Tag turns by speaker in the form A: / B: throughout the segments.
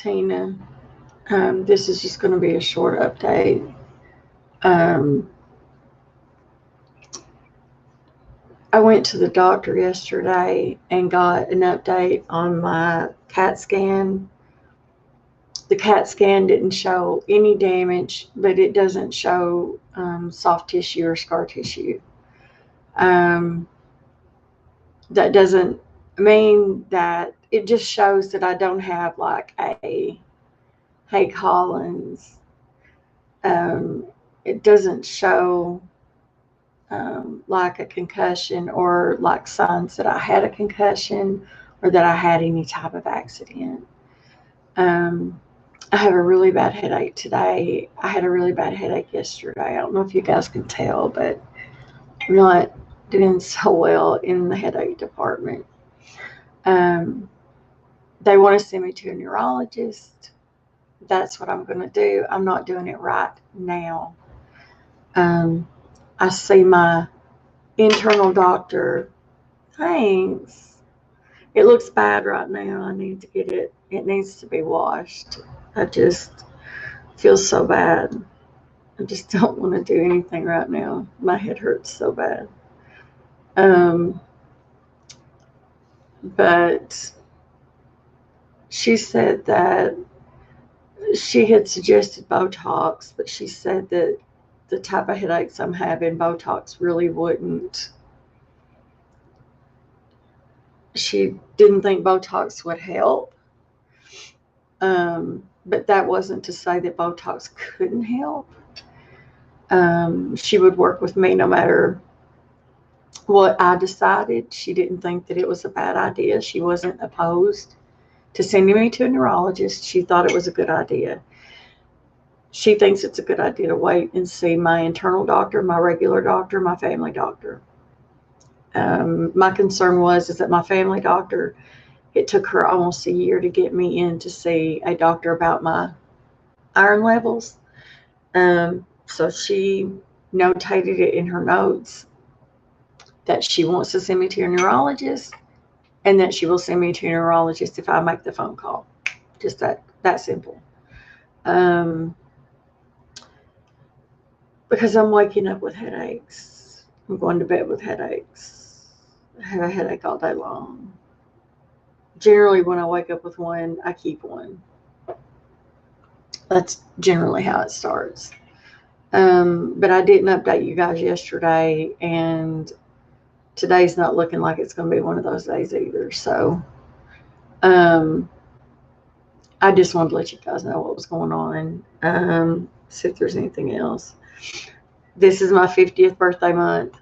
A: Tina. This is just going to be a short update. Um, I went to the doctor yesterday and got an update on my CAT scan. The CAT scan didn't show any damage, but it doesn't show soft tissue or scar tissue. That doesn't mean that, it just shows that I don't have like a Hey Collins. It doesn't show like a concussion or like signs that I had a concussion or that I had any type of accident. I have a really bad headache today. I had a really bad headache yesterday. I don't know if you guys can tell, but I'm not doing so well in the headache department. They want to send me to a neurologist. That's what I'm going to do. I'm not doing it right now. I see my internal doctor. Thanks. It looks bad right now. I need to get it. It needs to be washed. I just feel so bad. I just don't want to do anything right now. My head hurts so bad. But she said that she had suggested Botox, but she said that the type of headaches I'm having, Botox really wouldn't. She didn't think Botox would help. But that wasn't to say that Botox couldn't help. She would work with me no matter what I decided. She didn't think that it was a bad idea. She wasn't opposed to sending me to a neurologist. She thought it was a good idea. She thinks it's a good idea to wait and see my internal doctor, my regular doctor, my family doctor. My concern is that my family doctor, it took her almost a year to get me in to see a doctor about my iron levels. So she notated it in her notes that she wants to send me to a neurologist and that she will send me to a neurologist if I make the phone call. Just that simple. Because I'm waking up with headaches. I'm going to bed with headaches. I have a headache all day long. Generally, when I wake up with one, I keep one. That's generally how it starts. But I didn't update you guys yesterday, and today's not looking like it's going to be one of those days either. So I just wanted to let you guys know what was going on. See if there's anything else. This is my 50th birthday month.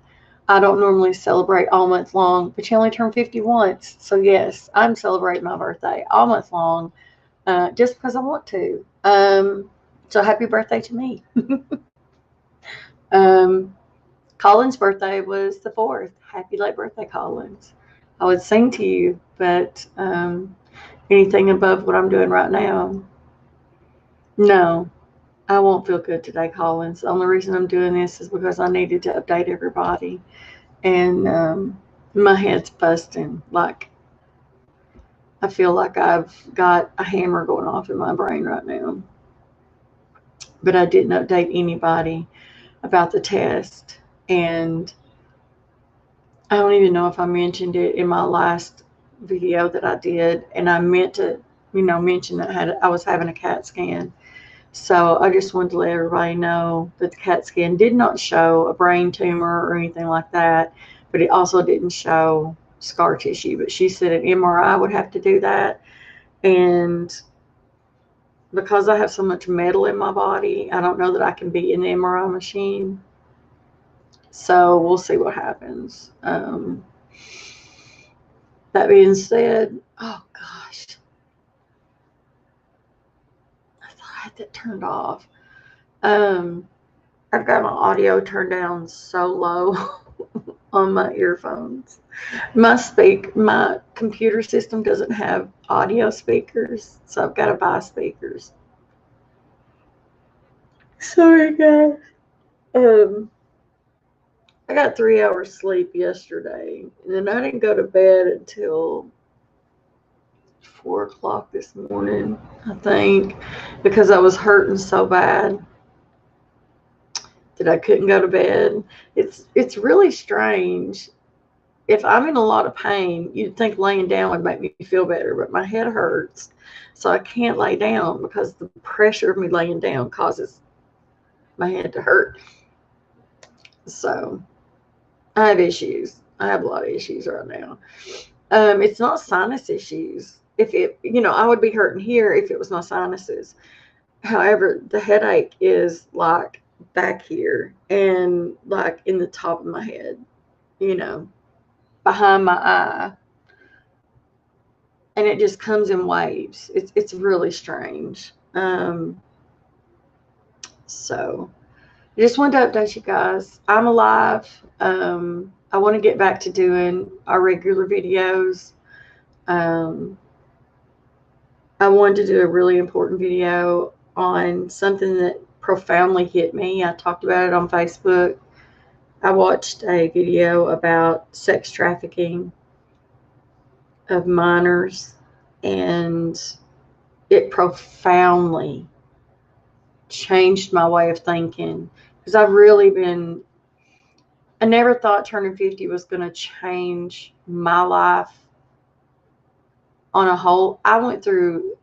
A: I don't normally celebrate all month long, but you only turn 50 once. So yes, I'm celebrating my birthday all month long, just because I want to. So happy birthday to me. Colin's birthday was the 4th. Happy late birthday, Collins. I would sing to you, but anything above what I'm doing right now, no. I won't feel good today, Collins. The only reason I'm doing this is because I needed to update everybody. And my head's busting. Like, I feel like I've got a hammer going off in my brain right now. But I didn't update anybody about the test. And I don't even know if I mentioned it in my last video that I did. And I meant to, mention that I was having a CAT scan. So I just wanted to let everybody know that the CAT scan did not show a brain tumor or anything like that, but it also didn't show scar tissue. But she said an MRI would have to do that. And because I have so much metal in my body, I don't know that I can be in the MRI machine. So we'll see what happens. That being said, oh gosh. I had that turned off. I've got my audio turned down so low on my earphones. My computer system doesn't have audio speakers, so I've got to buy speakers. Sorry, guys. I got 3 hours sleep yesterday, and then I didn't go to bed until 4 o'clock this morning, I think, because I was hurting so bad that I couldn't go to bed. It's really strange. If I'm in a lot of pain, you'd think laying down would make me feel better, but my head hurts, so I can't lay down because the pressure of me laying down causes my head to hurt. So I have issues. I have a lot of issues right now. It's not sinus issues. If it, I would be hurting here if it was my sinuses. However, the headache is like back here and like in the top of my head, behind my eye. And it just comes in waves. It's really strange. So I just wanted to update you guys. I'm alive. I want to get back to doing our regular videos. I wanted to do a really important video on something that profoundly hit me. I talked about it on Facebook. I watched a video about sex trafficking of minors, and it profoundly changed my way of thinking, because I never thought turning 50 was going to change my life on a whole. I went through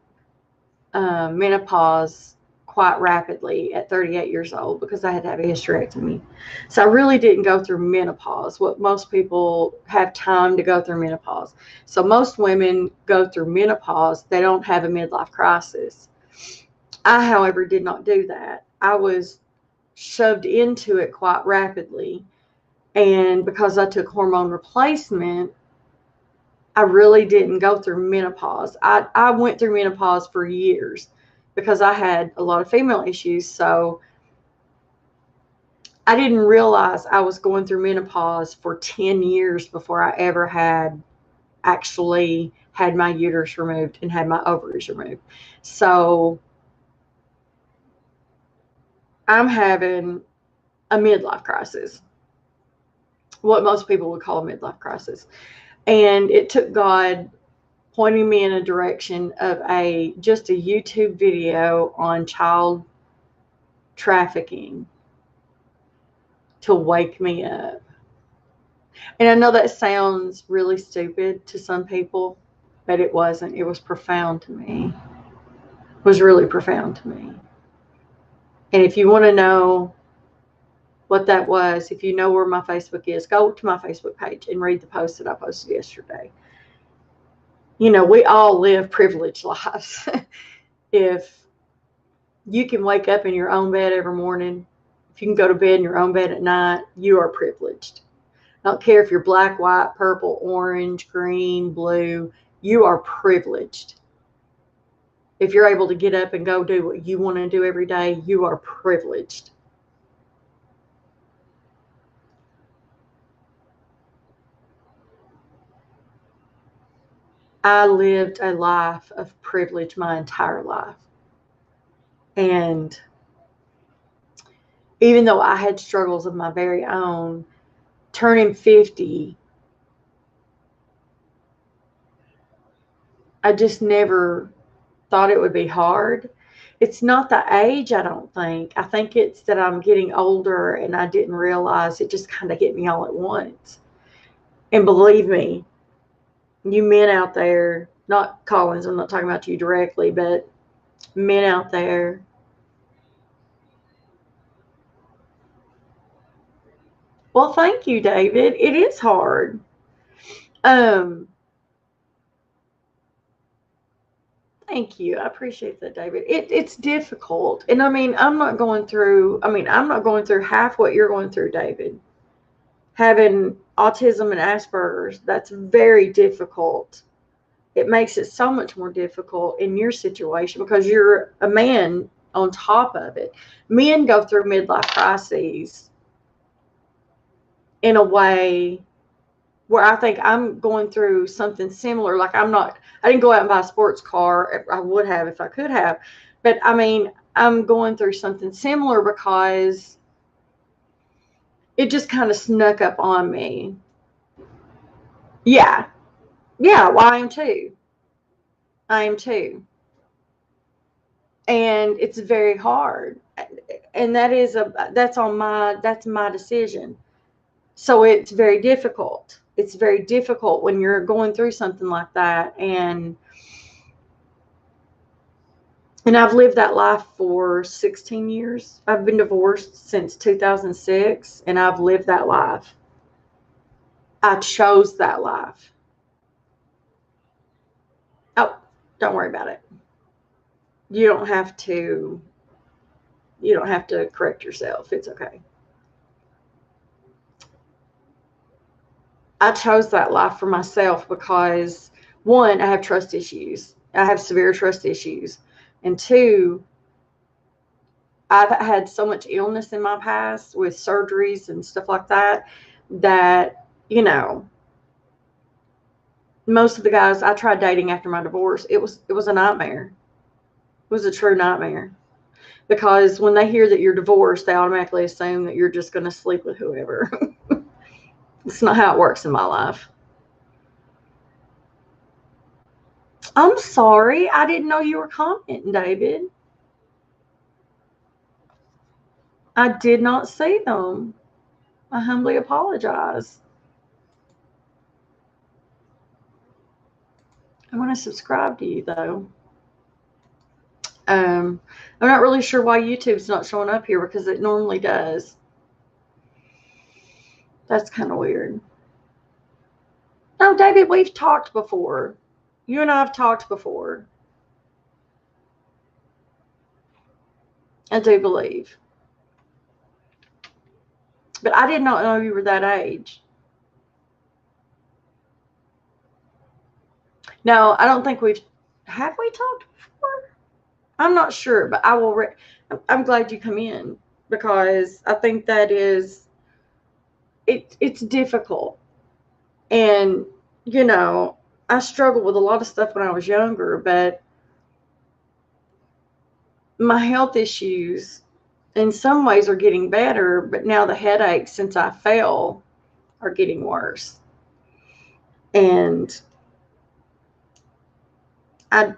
A: menopause quite rapidly at 38 years old because I had to have a hysterectomy. So I really didn't go through menopause, what most people have time to go through menopause. So most women go through menopause. They don't have a midlife crisis. I, however, did not do that. I was shoved into it quite rapidly. And because I took hormone replacement, I really didn't go through menopause. I went through menopause for years because I had a lot of female issues. So I didn't realize I was going through menopause for 10 years before I ever actually had my uterus removed and had my ovaries removed. So I'm having a midlife crisis, what most people would call a midlife crisis. And it took God pointing me in a direction of just a YouTube video on child trafficking to wake me up. And I know that sounds really stupid to some people, but it wasn't. It was profound to me. It was really profound to me. And if you want to know what that was, if you know where my Facebook is, go to my Facebook page and read the post that I posted yesterday. We all live privileged lives. If you can wake up in your own bed every morning, if you can go to bed in your own bed at night, you are privileged. I don't care if you're black, white, purple, orange, green, blue, you are privileged. If you're able to get up and go do what you want to do every day, you are privileged. I lived a life of privilege my entire life. And even though I had struggles of my very own, turning 50, I just never thought it would be hard. It's not the age, I don't think. I think it's that I'm getting older and I didn't realize it just kind of hit me all at once. And believe me, you men out there, not Collins, I'm not talking about you directly, but men out there, well, thank you, David. It is hard. Thank you. I appreciate that, David. It's difficult. And I'm not going through half what you're going through, David. Having autism and Asperger's, that's very difficult. It makes it so much more difficult in your situation because you're a man on top of it. Men go through midlife crises in a way where I think I'm going through something similar. Like I didn't go out and buy a sports car. I would have if I could have. But I'm going through something similar because it just kind of snuck up on me. Yeah. Yeah, well, I am too. I am too. And it's very hard. And that's my decision. So it's very difficult. It's very difficult when you're going through something like that. And I've lived that life for 16 years. I've been divorced since 2006, and I've lived that life. I chose that life. Oh, don't worry about it. You don't have to correct yourself. It's okay. I chose that life for myself because one, I have trust issues. I have severe trust issues. And two, I've had so much illness in my past with surgeries and stuff like that, that, most of the guys I tried dating after my divorce, it was a nightmare. It was a true nightmare. Because when they hear that you're divorced, they automatically assume that you're just going to sleep with whoever. It's not how it works in my life. I'm sorry. I didn't know you were commenting, David. I did not see them. I humbly apologize. I want to subscribe to you, though. I'm not really sure why YouTube's not showing up here because it normally does. That's kind of weird. No, David, we've talked before. You and I have talked before. I do believe. But I did not know you were that age. No, I don't think have we talked before? I'm not sure, but I will. I'm glad you come in because I think that it's difficult. And, I struggled with a lot of stuff when I was younger, but my health issues in some ways are getting better, but now the headaches since I fell are getting worse. And I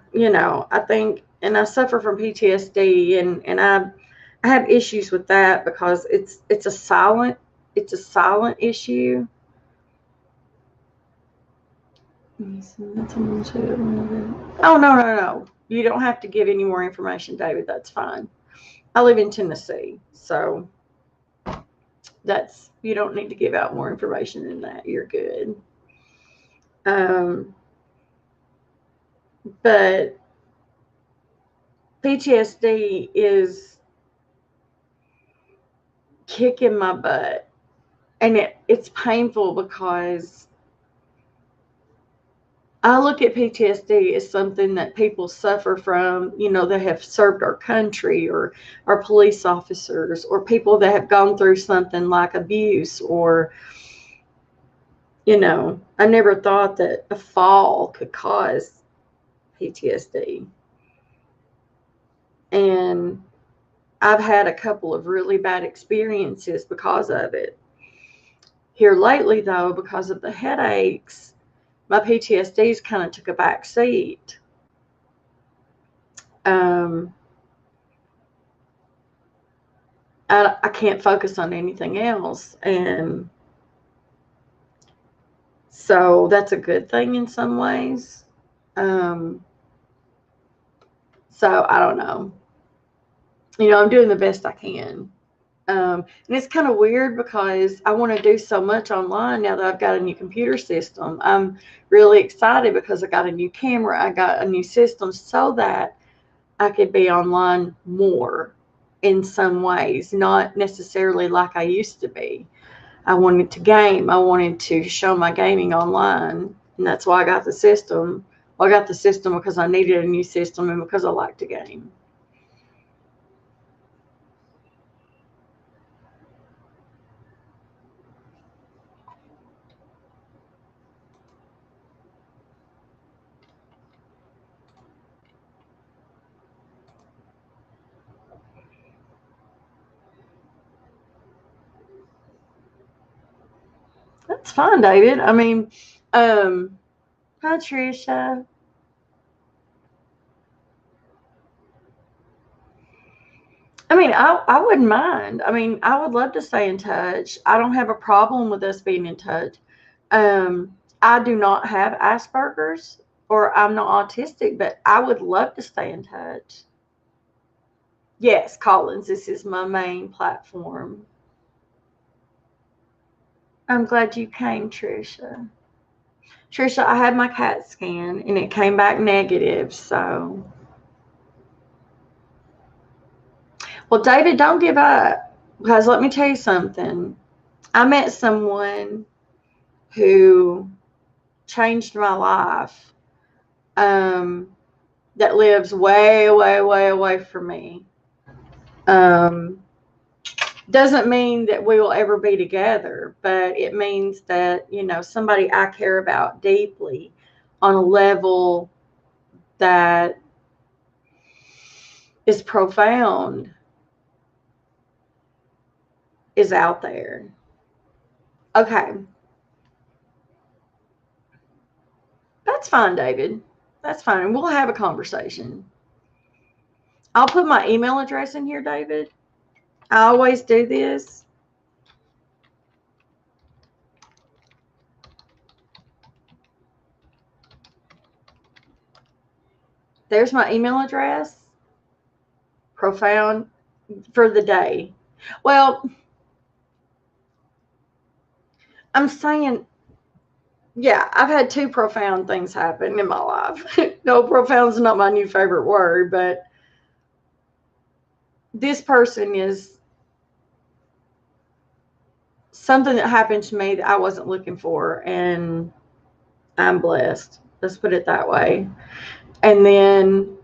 A: think, and I suffer from PTSD, and I have issues with that because it's a silent issue. Oh, no. You don't have to give any more information, David. That's fine. I live in Tennessee, so you don't need to give out more information than that. You're good. But PTSD is kicking my butt, and it's painful because I look at PTSD as something that people suffer from, that have served our country, or our police officers, or people that have gone through something like abuse, or, I never thought that a fall could cause PTSD. And I've had a couple of really bad experiences because of it. Here lately, though, because of the headaches, my PTSD's kind of took a back seat. I can't focus on anything else. And so that's a good thing in some ways. So I don't know. I'm doing the best I can. And it's kind of weird because I want to do so much online now that I've got a new computer system. I'm really excited because I got a new camera. I got a new system so that I could be online more in some ways, not necessarily like I used to be. I wanted to game. I wanted to show my gaming online, and that's why I got the system. Well, I got the system because I needed a new system and because I like to game. That's fine, David. I mean, hi, Trisha. I mean, I wouldn't mind. I mean, I would love to stay in touch. I don't have a problem with us being in touch. I do not have Asperger's or I'm not autistic, but I would love to stay in touch. Yes, Collins, this is my main platform. I'm glad you came, Trisha. Trisha, I had my CAT scan and it came back negative, so. Well, David, don't give up because let me tell you something. I met someone who changed my life that lives way, way, way away from me. Um, doesn't mean that we will ever be together, but it means that, you know, somebody I care about deeply on a level that is profound is out there. Okay. That's fine, David. That's fine. We'll have a conversation. I'll put my email address in here, David. I always do this. There's my email address. Profound for the day. Well, I'm saying, yeah, I've had two profound things happen in my life. No, profound's not my new favorite word, but this person is something that happened to me that I wasn't looking for, and I'm blessed. Let's put it that way. And then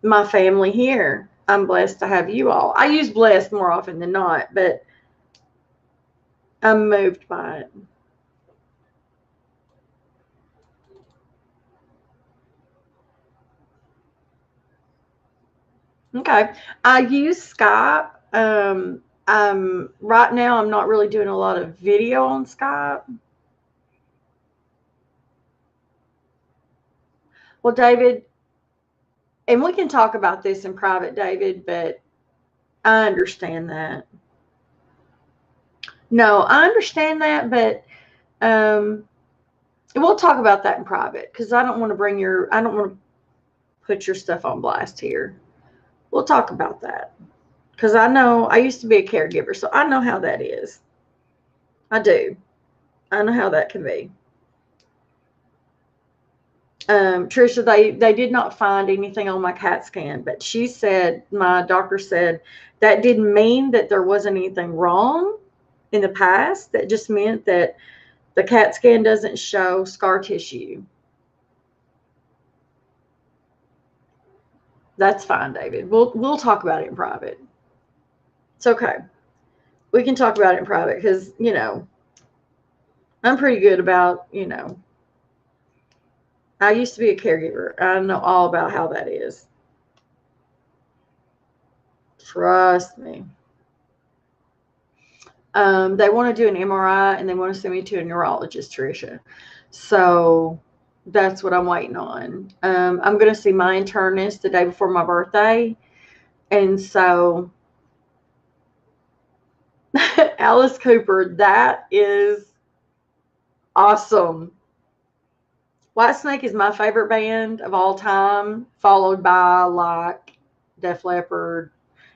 A: my family here, I'm blessed to have you all. I use blessed more often than not, but I'm moved by it. Okay. I use Skype. Right now I'm not really doing a lot of video on Skype. Well, David, and we can talk about this in private, David, but I understand that. No, I understand that, but um, we'll talk about that in private because I don't want to put your stuff on blast here. We'll talk about that because I know I used to be a caregiver, so I know how that is. I do. I know how that can be. Trisha, they did not find anything on my CAT scan, but she said, my doctor said, that didn't mean that there wasn't anything wrong in the past. That just meant that the CAT scan doesn't show scar tissue. That's fine, David. We'll talk about it in private. It's okay. We can talk about it in private because, you know, I'm pretty good about, you know, I used to be a caregiver. I know all about how that is. Trust me. They want to do an MRI and they want to send me to a neurologist, Tricia. So that's what I'm waiting on. I'm going to see my internist the day before my birthday. And so, Alice Cooper, that is awesome. Whitesnake is my favorite band of all time, followed by like Def Leppard.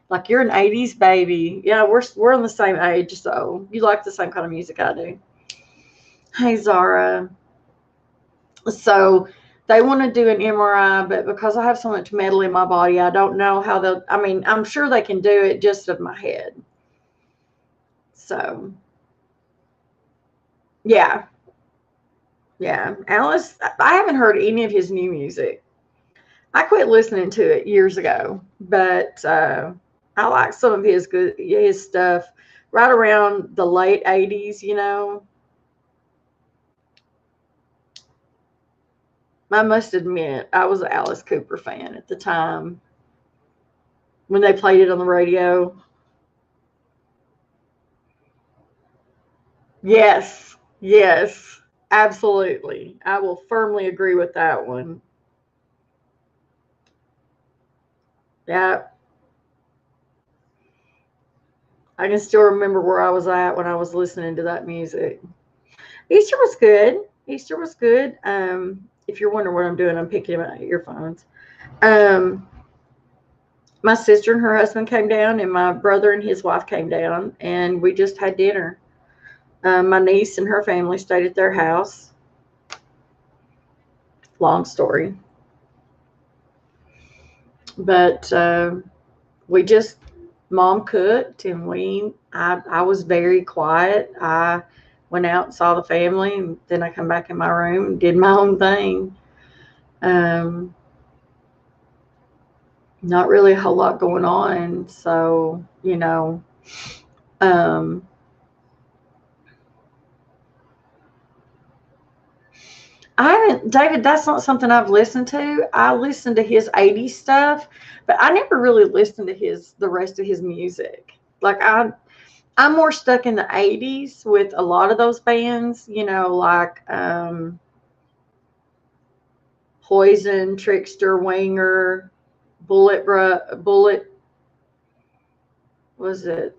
A: Like you're an '80s baby. Yeah, we're on the same age, so you like the same kind of music I do. Hey Zara. So they want to do an MRI, but because I have so much metal in my body, I don't know how they'll. I mean, I'm sure they can do it just of my head. So yeah, yeah. Alice, I haven't heard any of his new music. I quit listening to it years ago, but I like some of his stuff right around the late '80s. You know, I must admit I was an Alice Cooper fan at the time when they played it on the radio. Yes, yes, absolutely. I will firmly agree with that one. Yeah, I can still remember where I was at when I was listening to that music. Easter was good. Easter was good. If you're wondering what I'm doing, I'm picking up my earphones. Um, my sister and her husband came down, and my brother and his wife came down, and we just had dinner. My niece and her family stayed at their house. Long story, but we just mom cooked, and I was very quiet. I went out and saw the family, and then I come back in my room and did my own thing. Um, Not really a whole lot going on, so um, I haven't, David. That's not something I've listened to. I listened to his '80s stuff, but I never really listened to the rest of his music. Like I'm more stuck in the '80s with a lot of those bands. Like Poison, Trickster, Winger, Bullet. Was it?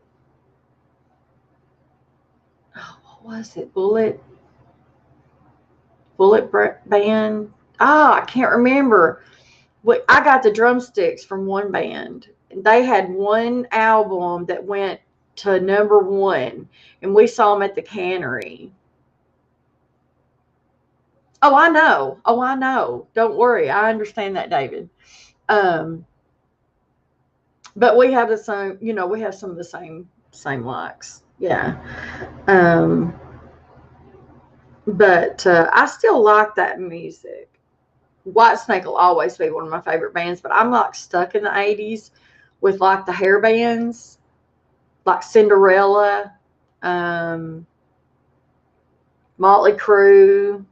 A: Oh, what was it? Bullet Band. Oh, I can't remember. I got the drumsticks from one band. They had one album that went to #1, and we saw them at the Cannery. Oh, I know. Oh, I know. Don't worry. I understand that, David. Um, but we have the same. We have some of the same likes. Yeah. Um, but I still like that music. Whitesnake will always be one of my favorite bands, but I'm like stuck in the '80s with like the hair bands, like Cinderella, um, Motley Crue.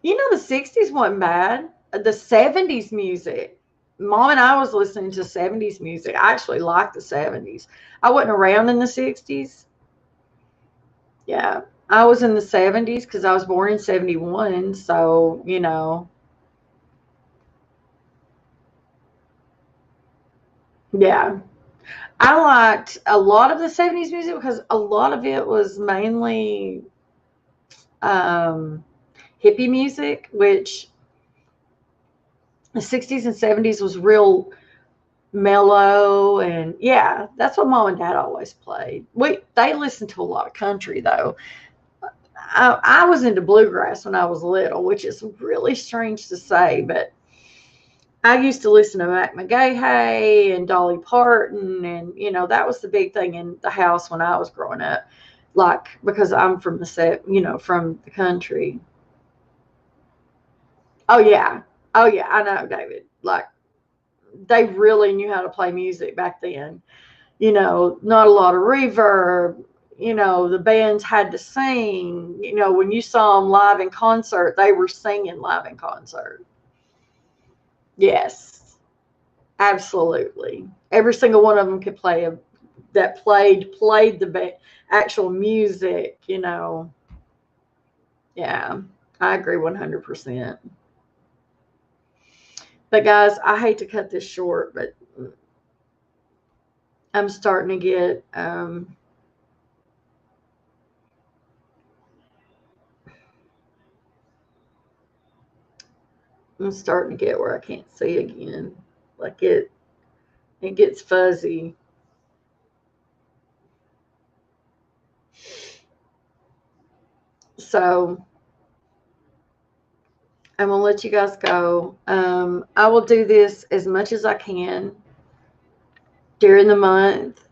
A: The '60s wasn't bad. The '70s music. Mom and I was listening to '70s music. I actually liked the '70s. I wasn't around in the '60s. Yeah, I was in the '70s because I was born in '71. So yeah. I liked a lot of the '70s music because a lot of it was mainly um, hippie music, which the '60s and '70s was real mellow, and yeah, that's what mom and dad always played. They listened to a lot of country though. I was into bluegrass when I was little, which is really strange to say, but I used to listen to Mac McGahey and Dolly Parton, and that was the big thing in the house when I was growing up. Like because I'm from the from the country. Oh yeah, oh yeah, I know, David. Like they really knew how to play music back then. Not a lot of reverb. The bands had to sing. When you saw them live in concert, they were singing live in concert. Yes, absolutely. Every single one of them could play that played the actual music. Yeah, I agree 100%. But guys, I hate to cut this short, but I'm starting to get I'm starting to get where I can't see again. Like it gets fuzzy. So I'm gonna let you guys go. I will do this as much as I can during the month.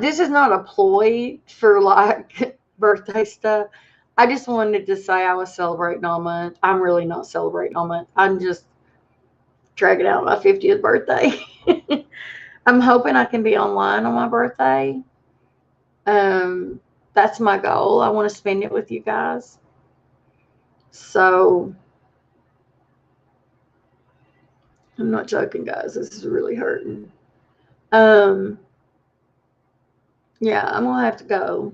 A: This is not a ploy for like birthday stuff. I just wanted to say I was celebrating all month. I'm really not celebrating all month. I'm just dragging out my 50th birthday. I'm hoping I can be online on my birthday. Um, that's my goal. I want to spend it with you guys. So I'm not joking, guys. This is really hurting. Um, yeah, I'm gonna have to go.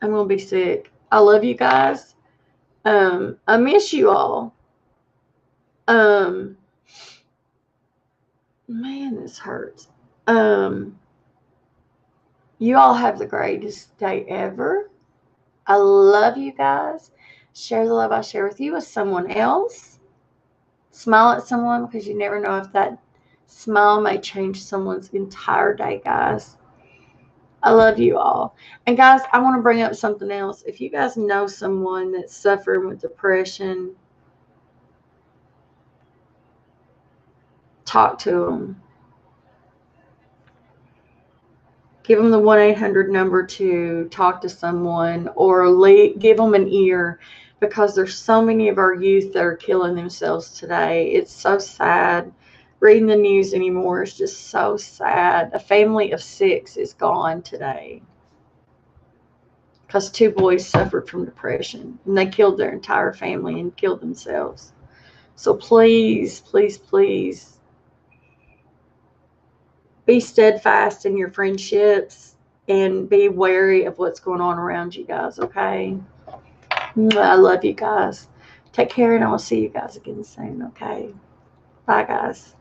A: I'm gonna be sick. I love you guys. I miss you all. Um, Man, this hurts. You all have the greatest day ever. I love you guys. Share the love I share with you with someone else. Smile at someone, because you never know if that smile may change someone's entire day, guys. I love you all. And guys, I want to bring up something else. If you guys know someone that's suffering with depression, talk to them. Give them the 1-800 number to talk to someone, or give them an ear, because there's so many of our youth that are killing themselves today. It's so sad. Reading the news anymore is just so sad. A family of 6 is gone today because 2 boys suffered from depression, and they killed their entire family and killed themselves. So please, please, please be steadfast in your friendships and be wary of what's going on around you guys, okay? I love you guys. Take care, and I will see you guys again soon, okay? Bye, guys.